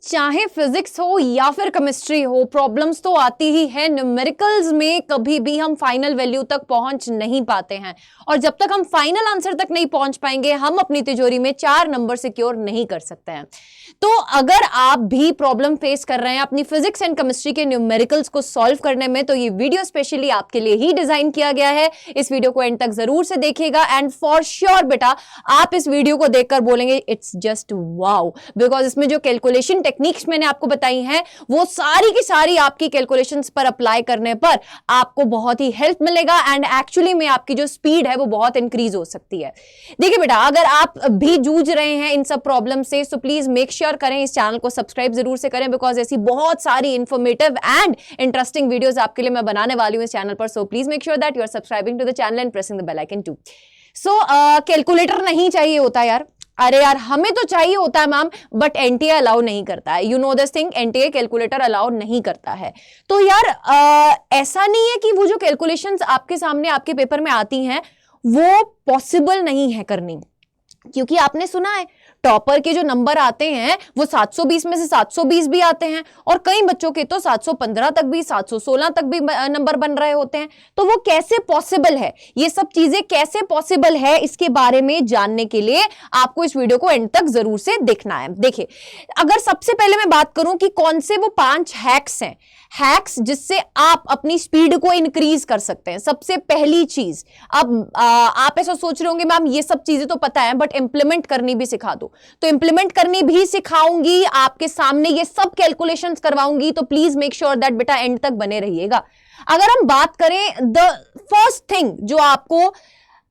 चाहे फिजिक्स हो या फिर केमिस्ट्री हो, प्रॉब्लम्स तो आती ही है। न्यूमेरिकल्स में कभी भी हम फाइनल वैल्यू तक पहुंच नहीं पाते हैं, और जब तक हम फाइनल आंसर तक नहीं पहुंच पाएंगे, हम अपनी तिजोरी में 4 नंबर सिक्योर नहीं कर सकते हैं। तो अगर आप भी प्रॉब्लम फेस कर रहे हैं अपनी फिजिक्स एंड केमिस्ट्री के न्यूमेरिकल्स को सॉल्व करने में, तो ये वीडियो स्पेशली आपके लिए ही डिजाइन किया गया है। इस वीडियो को एंड तक जरूर से देखिएगा, एंड फॉर श्योर बेटा आप इस वीडियो को देखकर बोलेंगे इट्स जस्ट वाओ, बिकॉज इसमें जो कैलकुलेशन टेक्निक्स मैंने आपको बताई हैं वो सारी की सारी आपकी कैलकुलेशंस पर अप्लाई करने पर आपको बहुत ही हेल्प मिलेगा, एंड एक्चुअली में आपकी जो स्पीड है वो बहुत इंक्रीज हो सकती है। देखिए बेटा, अगर आप भी जूझ रहे हैं इन सब प्रॉब्लम से, सो प्लीज मेक श्योर करें इस चैनल को सब्सक्राइब जरूर से करें, बिकॉज ऐसी बहुत सारी इंफॉर्मेटिव एंड इंटरेस्टिंग वीडियोस आपके लिए मैं बनाने वाली हूं इस चैनल पर। So please make sure that you are subscribing to the channel and pressing the bell icon too. So calculator नहीं चाहिए होता यार, अरे यार हमें तो चाहिए होता है मैम, बट एनटीए अलाउ नहीं करता है। You know this thing, NTA calculator allow नहीं करता है। तो यार ऐसा नहीं है कि वो जो कैलकुलेशंस आपके सामने आपके पेपर में आती हैं वो पॉसिबल नहीं है करनी, क्योंकि आपने सुना है टॉपर के जो नंबर आते हैं वो 720 में से 720 भी आते हैं, और कई बच्चों के तो 715 तक भी, 716 तक भी नंबर बन रहे होते हैं। तो वो कैसे पॉसिबल है, ये सब चीजें कैसे पॉसिबल है, इसके बारे में जानने के लिए आपको इस वीडियो को एंड तक जरूर से देखना है। देखिए, अगर सबसे पहले मैं बात करूं कि कौन से वो 5 हैक्स हैं, हैक्स जिससे आप अपनी स्पीड को इंक्रीज कर सकते हैं। सबसे पहली चीज, अब आप ऐसा सोच रहे होंगे मैम ये सब चीजें तो पता है बट इंप्लीमेंट करनी भी सिखा दो, तो इंप्लीमेंट करनी भी सिखाऊंगी, आपके सामने ये सब कैलकुलेशंस करवाऊंगी, तो प्लीज मेक श्योर दैट बेटा एंड तक बने रहिएगा। अगर हम बात करें द फर्स्ट थिंग जो आपको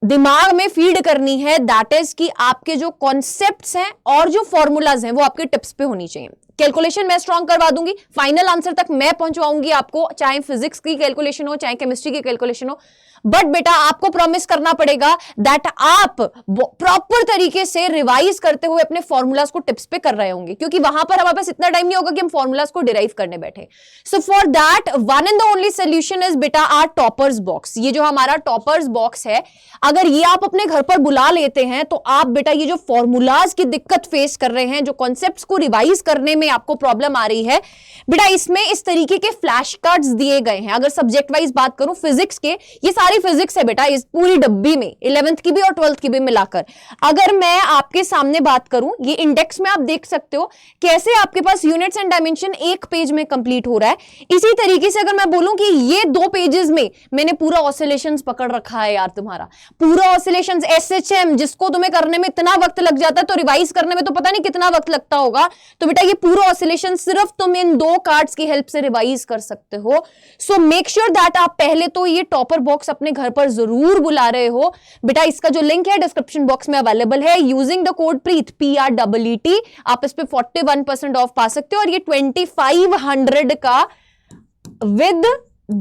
दिमाग में फीड करनी है, दैट इज कि आपके जो कॉन्सेप्ट्स हैं और जो फॉर्मूलाज हैं वो आपके टिप्स पे होनी चाहिए। कैलकुलेशन मैं स्ट्रॉन्ग करवा दूंगी, फाइनल आंसर तक मैं पहुंचवाऊंगी आपको, चाहे फिजिक्स की कैलकुलेशन हो चाहे केमिस्ट्री की कैलकुलेशन हो, बट बेटा आपको प्रॉमिस करना पड़ेगा दैट आप प्रॉपर तरीके से रिवाइज करते हुए अपने फॉर्मूलाज को टिप्स पे कर रहे होंगे, क्योंकि वहां पर हमारे पास इतना टाइम नहीं होगा कि हम फॉर्मूलाज को डिराइव करने बैठे। So for that one and the only solution is बेटा आर टॉपर्स बॉक्स। ये जो हमारा टॉपर्स बॉक्स है, अगर ये आप अपने घर पर बुला लेते हैं तो आप बेटा ये जो फॉर्मूलाज की दिक्कत फेस कर रहे हैं, जो कॉन्सेप्ट्स को रिवाइज करने में आपको प्रॉब्लम आ रही है, बेटा इसमें इस तरीके के फ्लैश कार्ड्स दिए गए हैं। अगर सब्जेक्ट वाइज बात करूं फिजिक्स के, ये सारी फिजिक्स है बेटा इस पूरी डब्बी में, 11th की भी और 12th की भी मिलाकर। अगर मैं आपके सामने बात करूं, ये इंडेक्स में आप देख सकते हो कैसे आपके पास यूनिट्स एंड डायमेंशन एक पेज में कंप्लीट हो रहा है। इसी तरीके से अगर मैं बोलूं कि ये 2 पेजेस में मैंने पूरा ऑसिलेशंस पकड़ रखा है यार, तुम्हारा पूरा ऑसिलेशंस एसएचएम, जिसको तुम्हें करने में इतना वक्त लग जाता है तो रिवाइज करने में तो पता नहीं कितना वक्त लगता होगा। तो बेटा ये पूरा ऑसिलेशन सिर्फ तुम इन 2 कार्ड्स की हेल्प से रिवाइज कर सकते हो। सो मेक श्योर दैट आप पहले तो ये टॉपर बॉक्स अपने घर पर जरूर बुला रहे हो। बेटा इसका जो लिंक है डिस्क्रिप्शन बॉक्स में अवेलेबल है, using the code Preet PREET आप इस पे 41% ऑफ पा सकते हो, और ये 2500 का विद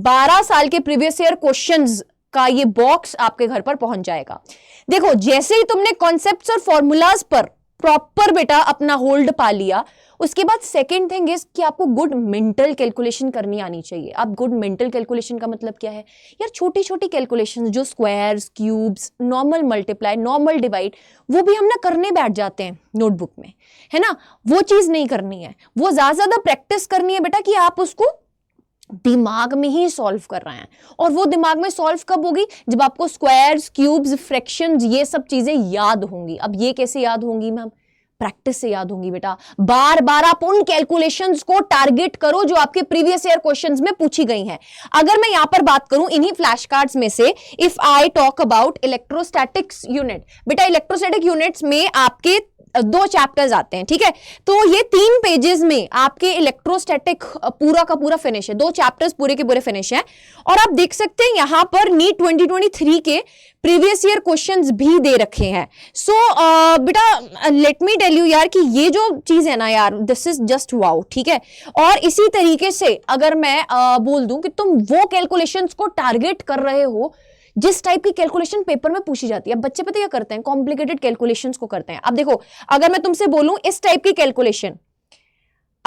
12 साल के प्रीवियस ईयर क्वेश्चंस का ये बॉक्स आपके घर पर पहुंच जाएगा। देखो जैसे ही तुमने कॉन्सेप्ट्स और फॉर्मूलाज पर प्रॉपर बेटा अपना होल्ड पा लिया, उसके बाद सेकेंड थिंग इज कि आपको गुड मेंटल कैलकुलेशन करनी आनी चाहिए। अब गुड मेंटल कैलकुलेशन का मतलब क्या है यार, छोटी छोटी कैलकुलेशन जो squares, cubes, normal multiply, normal divide, वो भी हम ना करने बैठ जाते हैं नोटबुक में, है ना। वो चीज नहीं करनी है, वो ज्यादा प्रैक्टिस करनी है बेटा कि आप उसको दिमाग में ही सॉल्व कर रहे हैं। और वो दिमाग में सॉल्व कब होगी, जब आपको स्क्वायर्स, क्यूब्स, फ्रैक्शंस ये सब चीजें याद होंगी। अब ये कैसे याद होंगी मैम, प्रैक्टिस से याद होंगी बेटा। बार बार आप उन कैलकुलेशंस को टारगेट करो जो आपके प्रीवियस ईयर क्वेश्चंस में पूछी गई हैं। अगर मैं यहां पर बात करूं इन्हीं फ्लैश कार्ड्स में से, if I talk about electrostatics unit, बेटा इलेक्ट्रोस्टैटिक यूनिट्स में आपके 2 चैप्टर्स आते हैं, ठीक है। तो ये 3 पेजेस में आपके इलेक्ट्रोस्टैटिक पूरा का पूरा फिनिश है, 2 चैप्टर्स पूरे के पूरे फिनिश है। और आप देख सकते हैं यहां पर नीट 2023 के प्रीवियस ईयर क्वेश्चंस भी दे रखे हैं। सो बेटा लेट मी टेल यू यार कि ये जो चीज है ना यार, दिस इज जस्ट वाओ, ठीक है। और इसी तरीके से अगर मैं बोल दूं कि तुम वो कैलकुलेशंस को टारगेट कर रहे हो जिस टाइप की कैलकुलेशन पेपर में पूछी जाती है। अब बच्चे पता क्या करते हैं, कॉम्प्लिकेटेड कैलकुलेशंस को करते हैं। अब देखो अगर मैं तुमसे बोलूं इस टाइप की कैलकुलेशन,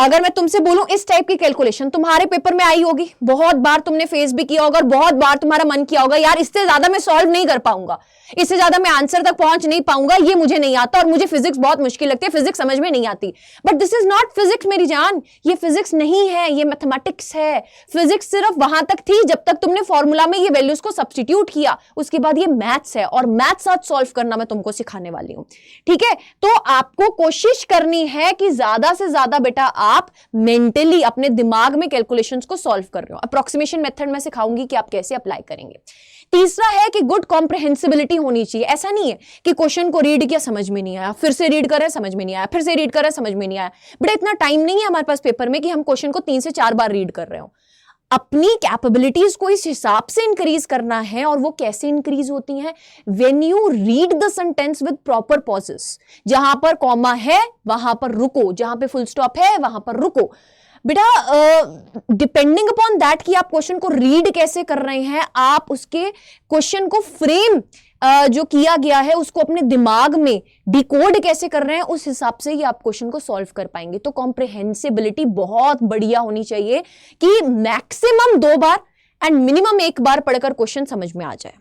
अगर मैं तुमसे बोलूं इस टाइप की कैलकुलेशन तुम्हारे पेपर में आई होगी, बहुत बार तुमने फेस भी किया होगा और बहुत बार तुम्हारा मन किया होगा यार इससे ज्यादा मैं सॉल्व नहीं कर पाऊंगा, इससे ज्यादा मैं आंसर तक पहुंच नहीं पाऊंगा, ये मुझे नहीं आता और मुझे फिजिक्स बहुत मुश्किल लगती है, फिजिक्स समझ में नहीं आती। But this is not physics मेरी जान, ये फिजिक्स नहीं है, ये मैथमेटिक्स है। फिजिक्स सिर्फ वहां तक थी जब तक तुमने फॉर्मूला में ये वैल्यूज को सब्स्टिट्यूट किया, उसके बाद ये मैथ्स है और मैथ्स आज सॉल्व करना मैं तुमको सिखाने वाली हूं। ठीक है, तो आपको कोशिश करनी है कि ज्यादा से ज्यादा बेटा आप मेंटली अपने दिमाग में कैलकुलेशंस को सॉल्व कर रहे हो। अप्रोक्सीमेशन मेथड मैं सिखाऊंगी कि आप कैसे अप्लाई करेंगे। तीसरा है कि गुड कॉम्प्रिहेंसिबिलिटी होनी चाहिए। ऐसा नहीं है कि क्वेश्चन को रीड किया समझ में नहीं आया, फिर से रीड कर रहे समझ में नहीं आया, फिर से रीड कर रहे समझ में नहीं आया। बेटा इतना टाइम नहीं है हमारे पास पेपर में कि हम क्वेश्चन को 3 से 4 बार रीड कर रहे हो। अपनी कैपेबिलिटीज को इस हिसाब से इंक्रीज करना है, और वो कैसे इंक्रीज होती हैं? When you read the sentence with proper pauses. जहां पर कॉमा है वहां पर रुको, जहां पे फुल स्टॉप है वहां पर रुको। बेटा डिपेंडिंग अपॉन दैट कि आप क्वेश्चन को रीड कैसे कर रहे हैं, आप उसके क्वेश्चन को फ्रेम जो किया गया है उसको अपने दिमाग में डिकोड कैसे कर रहे हैं, उस हिसाब से ही आप क्वेश्चन को सॉल्व कर पाएंगे। तो कॉम्प्रिहेंसिबिलिटी बहुत बढ़िया होनी चाहिए कि मैक्सिमम 2 बार एंड मिनिमम 1 बार पढ़कर क्वेश्चन समझ में आ जाए।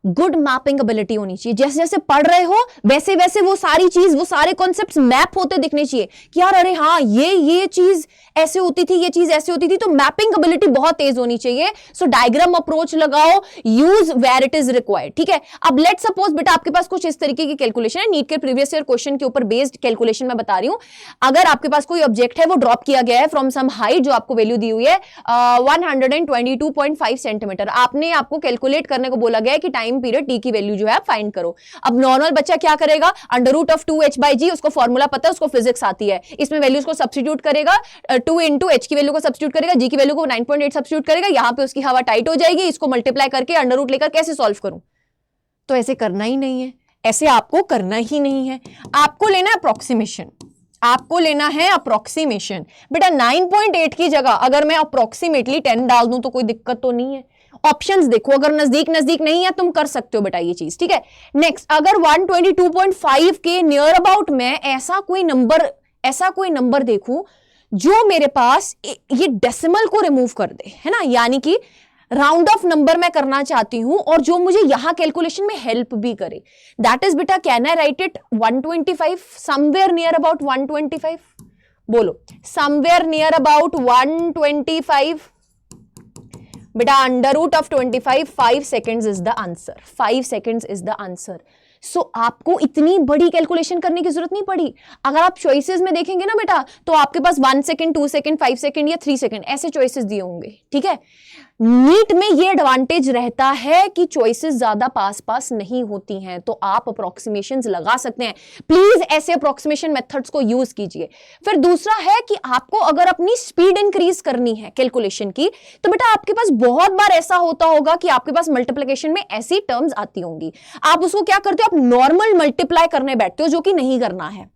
गुड मैपिंग एबिलिटी होनी चाहिए, जैसे जैसे पढ़ रहे हो वैसे वैसे वो सारी चीज, वो सारे कॉन्सेप्ट्स मैप होते दिखने चाहिए कि यार अरे हाँ ये चीज ऐसे होती थी, ये चीज ऐसे होती थी। तो मैपिंग एबिलिटी बहुत तेज होनी चाहिए। सो डायग्राम अप्रोच लगाओ, use where it is required. ठीक है, अब लेट सपोज बेटा आपके पास कुछ इस तरीके की कैलकुलेशन है, नीट के प्रीवियस ईयर क्वेश्चन के ऊपर बेस्ड कैलकुलेशन मैं बता रही हूं। अगर आपके पास कोई ऑब्जेक्ट है वो ड्रॉप किया गया है फ्रॉम सम हाइट, जो आपको वैल्यू दी हुई है 122.5 सेंटीमीटर, आपको कैलकुलेट करने को बोला गया है कि टाइम पीरियड टी की वैल्यू जो है फाइंड करो। अब नॉर्मल बच्चा क्या करेगा, √2h/g, उसको फॉर्मूला पता है, उसको फिजिक्स आती है, इसमें वैल्यूज को सब्स्टिट्यूट करेगा, 2 into h की वैल्यू को सब्स्टिट्यूट करेगा, g की वैल्यू को 9.8 सब्स्टिट्यूट करेगा, यहां पे उसकी हवा टाइट हो जाएगी, इसको मल्टीप्लाई करके अंडर लेकर कैसे सॉल्व करूं? तो ऐसे करना ही नहीं है, ऐसे आपको करना ही नहीं है। आपको लेना है अप्रोक्सीमेशन, आपको लेना है अप्रोक्सीमेशन। बेटा 9.8 की जगह अगर मैं अप्रोक्सीमेटली 10 डाल दूं तो कोई दिक्कत तो नहीं है। ऑप्शंस देखो, अगर नजदीक नजदीक नहीं है तुम कर सकते हो बेटा ये चीज। ठीक है, नेक्स्ट, अगर 122.5 के नियर अबाउट में ऐसा कोई नंबर देखूं जो मेरे पास ये डेसिमल को रिमूव कर दे, है ना, यानी कि राउंड ऑफ नंबर मैं करना चाहती हूं और जो मुझे यहां कैलकुलेशन में हेल्प भी करे, दैट इज बेटा can I right it 125, somewhere near about 125? बोलो, समवेयर नियर अबाउट 125। बेटा √25, 5 seconds is the answer, 5 seconds is the answer। सो आपको इतनी बड़ी कैलकुलेशन करने की जरूरत नहीं पड़ी। अगर आप चॉइसेस में देखेंगे ना बेटा, तो आपके पास 1 सेकंड, 2 सेकंड, 5 सेकंड या 3 सेकंड ऐसे चॉइसेस दिए होंगे। ठीक है, नीट में ये एडवांटेज रहता है कि चॉइसेस ज्यादा पास नहीं होती हैं, तो आप अप्रोक्सीमेशंस लगा सकते हैं। प्लीज ऐसे अप्रोक्सीमेशन मेथड्स को यूज कीजिए। फिर दूसरा है कि आपको अगर अपनी स्पीड इंक्रीज करनी है कैलकुलेशन की, तो बेटा आपके पास बहुत बार ऐसा होता होगा कि आपके पास मल्टीप्लिकेशन में ऐसी टर्म्स आती होंगी, आप उसको क्या करते हो, आप नॉर्मल मल्टीप्लाई करने बैठते हो, जो कि नहीं करना है।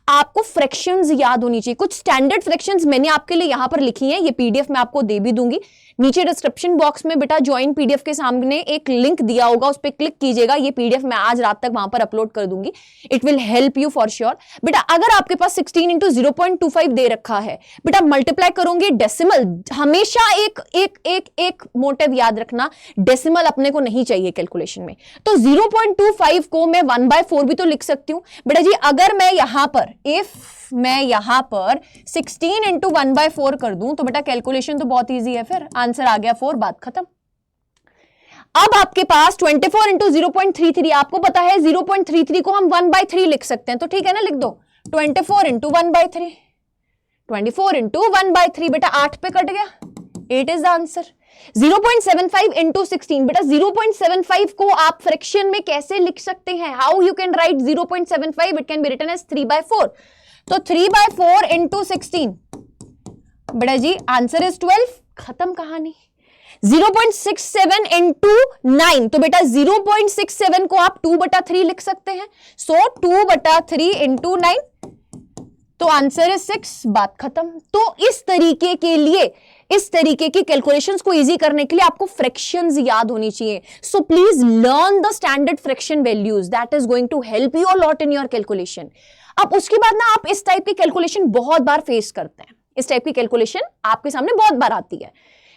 आपको फ्रैक्शंस याद होनी चाहिए। कुछ स्टैंडर्ड फ्रैक्शंस मैंने आपके लिए यहां पर लिखी हैं, ये पीडीएफ मैं आपको दे भी दूंगी। नीचे डिस्क्रिप्शन बॉक्स में बेटा ज्वाइन पीडीएफ के सामने एक लिंक दिया होगा, उस पर क्लिक कीजिएगा। ये पीडीएफ मैं आज रात तक वहां पर अपलोड कर दूंगी, it will help you for sure. बेटा अगर आपके पास 16 into 0.25 दे रखा है, बेटा मल्टीप्लाई करोगे डेसिमल, हमेशा एक मोटिव याद रखना, डेसिमल अपने को नहीं चाहिए कैलकुलेशन में। तो 0.25 को मैं 1/4 भी तो लिख सकती हूं। बेटा जी अगर मैं यहां पर मैं यहां पर 16 into 1/4 कर दूं तो बेटा कैलकुलेशन तो बहुत इजी है, फिर आंसर आ गया 4, बात खत्म। अब आपके पास 24 into 0.33, आपको पता है 0.33 को हम 1/3 लिख सकते हैं, तो ठीक है ना, लिख दो 24 into 1/3, 24 into 1/3, बेटा 8 पे कट गया, 8 इज द आंसर। 0.75 into 16, बेटा 0.75 को आप फ्रैक्शन में कैसे लिख सकते हैं? How you can write 0.75? It can be written as 3/4। तो 3/4 into 16, बेटा जी आंसर इज 12, खत्म कहानी। 0.67 into 9, तो बेटा 0.67 को आप 2/3 लिख सकते हैं, सो 2/3 into 9, तो आंसर इज 6, बात खत्म। तो इस तरीके की कैलकुलेशंस को इजी करने के लिए आपको फ्रैक्शंस याद होनी चाहिए। So please learn the standard fraction values, that is going to help you a lot in your calculation. अब उसके बाद ना आप इस टाइप की कैलकुलेशन बहुत बार फेस करते हैं, इस टाइप की कैलकुलेशन आपके सामने बहुत बार आती है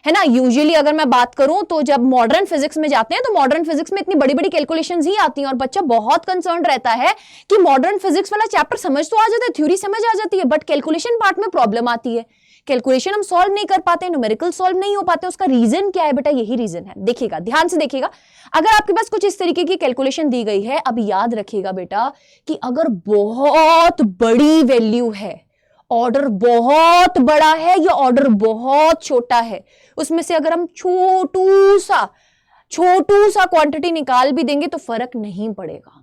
ना। यूजुअली अगर मैं बात करूं तो जब मॉडर्न फिजिक्स में जाते हैं तो मॉडर्न फिजिक्स में इतनी बड़ी बड़ी कैलकुलेशंस ही आती हैं और बच्चा बहुत कंसर्न रहता है कि मॉडर्न फिजिक्स वाला चैप्टर समझ तो आ जाता है, थ्योरी समझ आ जाती है, बट कैलकुलेशन पार्ट में प्रॉब्लम आती है, कैलकुलेशन हम सॉल्व नहीं कर पाते, न्यूमेरिकल सॉल्व नहीं हो पाते। उसका रीजन क्या है बेटा? यही रीजन है। देखिएगा, ध्यान से देखिएगा, अगर आपके पास कुछ इस तरीके की कैलकुलेशन दी गई है, अब याद रखिएगा बेटा कि अगर बहुत बड़ी वैल्यू है, ऑर्डर बहुत बड़ा है या ऑर्डर बहुत छोटा है, उसमें से अगर हम छोटू सा क्वांटिटी निकाल भी देंगे तो फर्क नहीं पड़ेगा।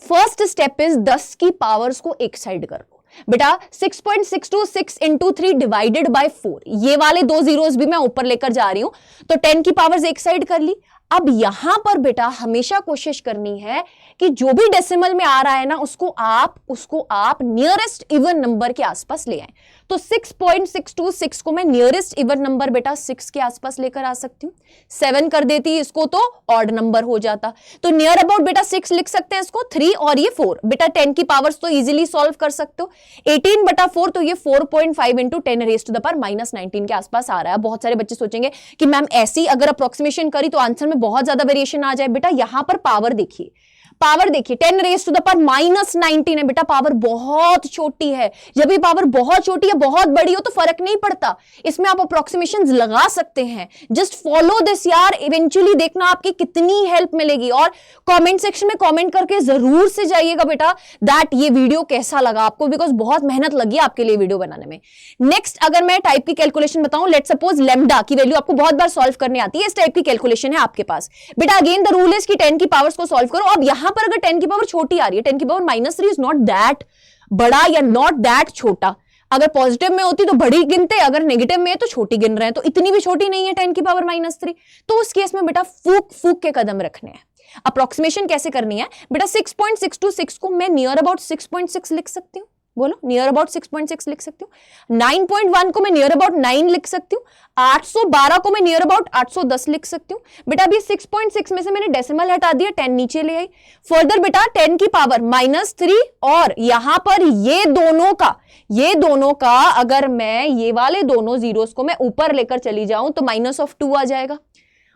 फर्स्ट स्टेप इज 10 की पावर्स को एक साइड कर लो बेटा। 6.626 इंटू 3 डिवाइडेड बाय 4, ये वाले दो जीरोस भी मैं ऊपर लेकर जा रही हूं, तो 10 की पावर्स एक साइड कर ली। अब यहां पर बेटा हमेशा कोशिश करनी है कि जो भी डेसिमल में आ रहा है ना, उसको आप नियरेस्ट इवन नंबर के आसपास ले आए। तो 6.626 को मैं नियरेस्ट इवन नंबर बेटा 6 के आसपास लेकर आ सकती हूं। 7 कर देती इसको तो ऑड नंबर हो जाता, तो नियर अबाउट बेटा 6 लिख सकते हैं इसको, 3 और ये 4 बेटा 10 की पावर्स तो इजीली सॉल्व कर सकते हो। 18/4 तो ये 4.5 into 10 raise to the power -19 के आसपास आ रहा है। बहुत सारे बच्चे सोचेंगे कि मैम ऐसी अगर अप्रोक्सीमेशन करी तो आंसर में बहुत ज्यादा वेरिएशन आ जाए। बेटा यहां पर पावर देखिए, 10 रेज़ टू द पावर -19 है बेटा, पावर बहुत छोटी है। जब ये पावर बहुत छोटी है, बहुत बड़ी हो तो फर्क नहीं पड़ता, इसमें आप अप्रोक्सीमेशंस लगा सकते हैं। जस्ट फॉलो दिस यार, इवेंचुअली देखना आपकी कितनी हेल्प मिलेगी। और कमेंट सेक्शन में कमेंट करके जरूर से जाइएगा बेटा दैट ये वीडियो कैसा लगा आपको, बिकॉज बहुत मेहनत लगी आपके लिए वीडियो बनाने में। नेक्स्ट अगर मैं टाइप की कैलकुलेशन बताऊं, लेट सपोज लैम्डा की वैल्यू आपको बहुत बार सॉल्व करने आती है, इस टाइप की कैलकुलेशन है आपके पास बेटा। अगेन द रूल इज कि 10 की पावर्स को सॉल्व करो। अब यहां पर अगर 10 की पावर छोटी आ रही है, 10 की पावर -3 इज नॉट दैट बड़ा या नॉट दैट छोटा। अगर पॉजिटिव में होती तो बड़ी गिनते, अगर नेगेटिव में है तो छोटी गिन रहे हैं, तो इतनी भी छोटी नहीं है 10 की पावर -3। तो उस केस में बेटा फूक के कदम रखने हैं। अप्रोक्सीमेशन कैसे करनी है बेटा? 6.626 को मैं नियर अबाउट 6.6 लिख सकती हूँ, बोलो नियर अबाउट 6.6 लिख सकती हूँ। 9.1 को मैं नियर अबाउट 9 लिख सकती हूँ। 812 को मैं नियर अबाउट 810 लिख सकती हूँ बेटा। अभी 6.6 में से मैंने डेसिमल हटा दिया, 10 नीचे ले आई। फर्दर बेटा 10 की पावर -3 और यहां पर ये दोनों का अगर मैं ये वाले दोनों जीरोस को मैं ऊपर लेकर चली जाऊं तो -2 आ जाएगा।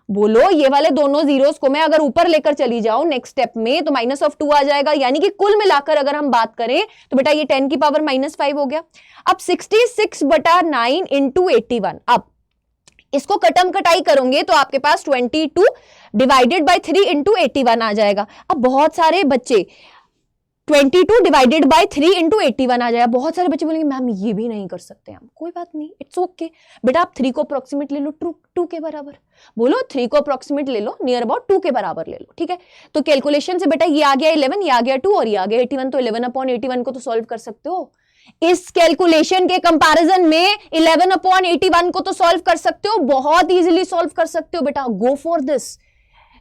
बोलो ये वाले दोनों जीरोस को मैं अगर ऊपर लेकर चली जाऊं नेक्स्ट स्टेप में तो -2 आ जाएगा। यानी कि कुल मिलाकर अगर हम बात करें तो बेटा ये 10 की पावर -5 हो गया। अब 66/9 इंटू 81, अब इसको कटम कटाई करोगे तो आपके पास 22 डिवाइडेड बाय 3 इंटू 81 आ जाएगा। अब बहुत सारे बच्चे 22 डिवाइडेड बाय 3 इंटू 81 आ जाएगा। बहुत सारे बच्चे बोलेंगे मैम ये भी नहीं कर सकते हम, कोई बात नहीं, इट्स ओके बेटा। आप 3 को अप्रोक्सीमेट ले लो 2 के बराबर, बोलो 3 को अप्रोक्सीमेट ले लो नियर अबाउट 2 के बराबर ले लो, ठीक है। तो कैलकुलेशन से बेटा ये आ गया 11, ये आ गया 2 और ये आ गया 81, तो 11/81 को तो सॉल्व कर सकते हो। इस कैलकुलेशन के कंपैरिजन में 11/81 को तो सॉल्व कर सकते हो, बहुत इजीली सॉल्व कर सकते हो बेटा। Go for this.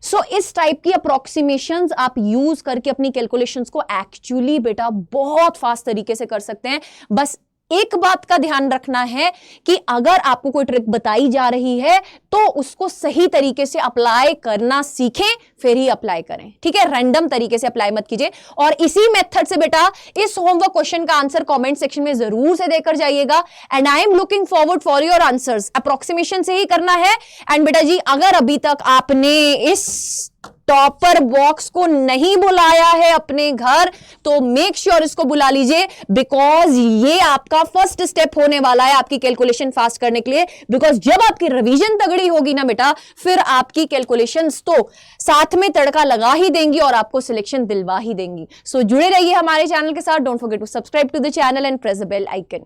सो इस टाइप की अप्रोक्सीमेशंस आप यूज करके अपनी कैलकुलेशंस को एक्चुअली बेटा बहुत फास्ट तरीके से कर सकते हैं। बस एक बात का ध्यान रखना है कि अगर आपको कोई ट्रिक बताई जा रही है तो उसको सही तरीके से अप्लाई करना सीखें, फिर ही अप्लाई करें, ठीक है। रैंडम तरीके से अप्लाई मत कीजिए। और इसी मेथड से बेटा इस होमवर्क क्वेश्चन का आंसर कमेंट सेक्शन में जरूर से देकर जाइएगा। And I am looking forward for your answers. Approximation से ही करना है। एंड बेटा जी अगर अभी तक आपने इस टॉपर बॉक्स को नहीं बुलाया है अपने घर तो मेक श्योर इसको बुला लीजिए, बिकॉज ये आपका फर्स्ट स्टेप होने वाला है आपकी कैलकुलेशन फास्ट करने के लिए। बिकॉज जब आपकी रिवीजन तगड़ी होगी ना बेटा, फिर आपकी कैलकुलेशंस तो साथ में तड़का लगा ही देंगी और आपको सिलेक्शन दिलवा ही देंगी। सो जुड़े रहिए हमारे चैनल के साथ। Don't forget to subscribe to the channel and press the bell icon.